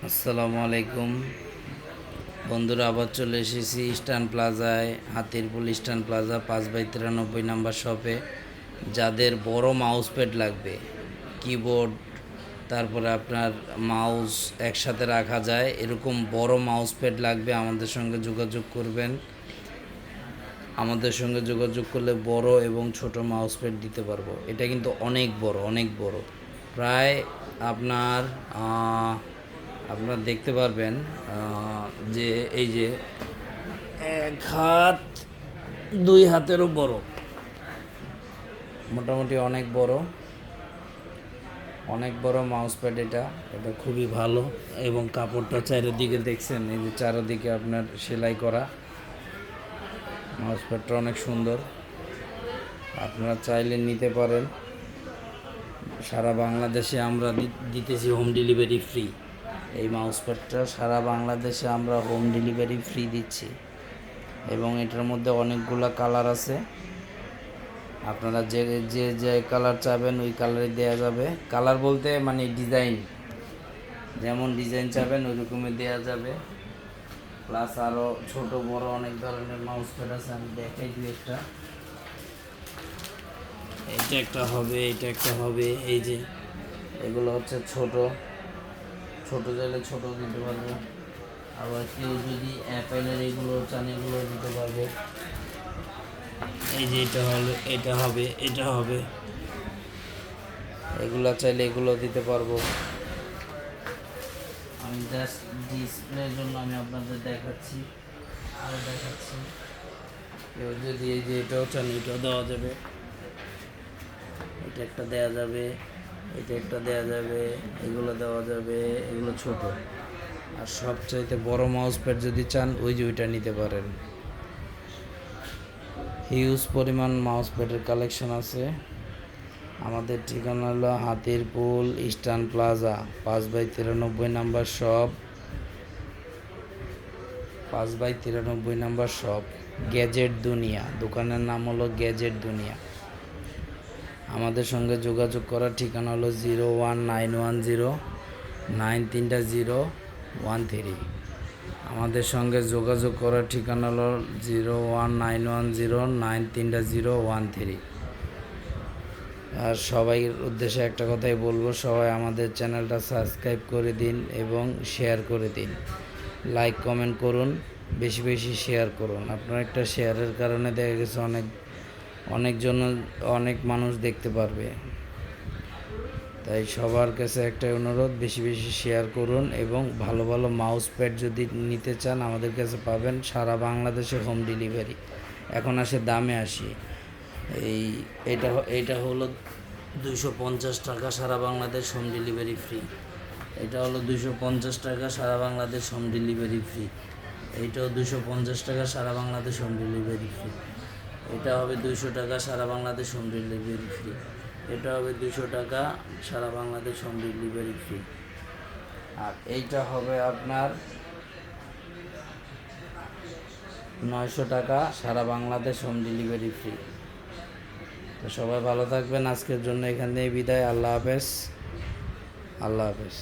আসসালামু আলাইকুম বন্ধুরা, আবার চলে এসেছি ইস্টার্ন প্লাজায়, হাতিরপুল ইস্টার্ন প্লাজা 5/93 নাম্বার শপে। যাদের বড় মাউস প্যাড লাগবে, কিবোর্ড, তারপরে আপনার মাউস একসাথে রাখা যায় এরকম বড় মাউস প্যাড লাগবে, আমাদের সঙ্গে যোগাযোগ করবেন। আমাদের সঙ্গে যোগাযোগ করলে বড় এবং ছোট মাউস প্যাড দিতে পারবো। এটা কিন্তু অনেক বড়, অনেক বড়, প্রায় আপনার আপনারা দেখতে পারবেন যে এই যে 1 হাত 2 হাতেরও বড়, মোটামুটি অনেক বড়, অনেক বড় মাউস প্যাড। এটা খুবই ভালো এবং কাপড়টা চারিদিকে দেখছেন, এই যে চারিদিকে আপনার সেলাই করা। মাউস প্যাডটা অনেক সুন্দর, আপনারা চাইলে নিতে পারেন। সারা বাংলাদেশে আমরা দিতেছি হোম ডেলিভারি ফ্রি। এই মাউস প্যাডটা সারা বাংলাদেশে আমরা হোম ডেলিভারি ফ্রি দিচ্ছি এবং এটার মধ্যে অনেকগুলো কালার আছে। আপনারা যে যে যে কালার চাবেন ওই কালারে দেওয়া যাবে। কালার বলতে মানে ডিজাইন, যেমন ডিজাইন চাবেন ওই রকমের দেওয়া যাবে। প্লাস আরও ছোট বড় অনেক ধরনের মাউস প্যাড আছে, আমি দেখাই দিই একটা। এটা একটা হবে, এটা একটা হবে। এই যে এগুলো হচ্ছে ছোট চাইলে ছোট দিতে পারবো, আবার কেউ যদি অ্যাপেলের এগুলো চান এগুলো দিতে পারবো। এই যে এটা হলো, এটা হবে, এটা হবে, এগুলো চাইলে এগুলো দিতে পারবো। আমি জাস্ট ডিসপ্লের জন্য আমি আপনাদের দেখাচ্ছি, আরও দেখাচ্ছি। কেউ যদি এই যে এটাও চান এটাও দেওয়া যাবে, এটা একটা দেওয়া যাবে, এটা একটা দেওয়া যাবে, এগুলো দেওয়া যাবে। এগুলো ছোট। আর সবচাইতে বড় মাউস প্যাড যদি চান ওই যে ওইটা নিতে পারেন। হিউজ পরিমাণ মাউস প্যাডের কালেকশন আছে। আমাদের ঠিকানা হলো Hatirpul eastern plaza 5/93 number shop, 5/93 number shop, gadget Duniya. দোকানের নাম হলো গ্যাজেট দুনিয়া। আমাদের সঙ্গে যোগাযোগ করার ঠিকানা হলো 01910930013। আমাদের সঙ্গে যোগাযোগ করার ঠিকানা হলো 01910930013। আর সবাইয়ের উদ্দেশ্যে একটা কথাই বলবো, সবাই আমাদের চ্যানেলটা সাবস্ক্রাইব করে দিন এবং শেয়ার করে দিন। লাইক কমেন্ট করুন, বেশি বেশি শেয়ার করুন। আপনার একটা শেয়ারের কারণে দেখা গেছে অনেক মানুষ দেখতে পারবে। তাই সবার কাছে একটা অনুরোধ, বেশি বেশি শেয়ার করুন এবং ভালো ভালো মাউস প্যাড যদি নিতে চান আমাদের কাছে পাবেন। সারা বাংলাদেশে হোম ডেলিভারি। এখন আসে দামে আসি। এইটা হলো 250 টাকা, সারা বাংলাদেশ হোম ডেলিভারি ফ্রি। এটা হলো 250 টাকা, সারা বাংলাদেশ হোম ডেলিভারি ফ্রি। এইটাও 250 টাকা, সারা বাংলাদেশ হোম ডেলিভারি ফ্রি। এটা হবে 200 টাকা, সারা বাংলাদেশ হোম ডেলিভারি ফ্রি। এটা হবে 200 টাকা, সারা বাংলাদেশ হোম ডেলিভারি ফ্রি। আর এইটা হবে আপনার 900 টাকা, সারা বাংলাদেশ হোম ডেলিভারি ফ্রি। তো সবাই ভালো থাকবেন। আজকের জন্য এখান থেকে বিদায়। আল্লাহ হাফেজ, আল্লাহ হাফেজ।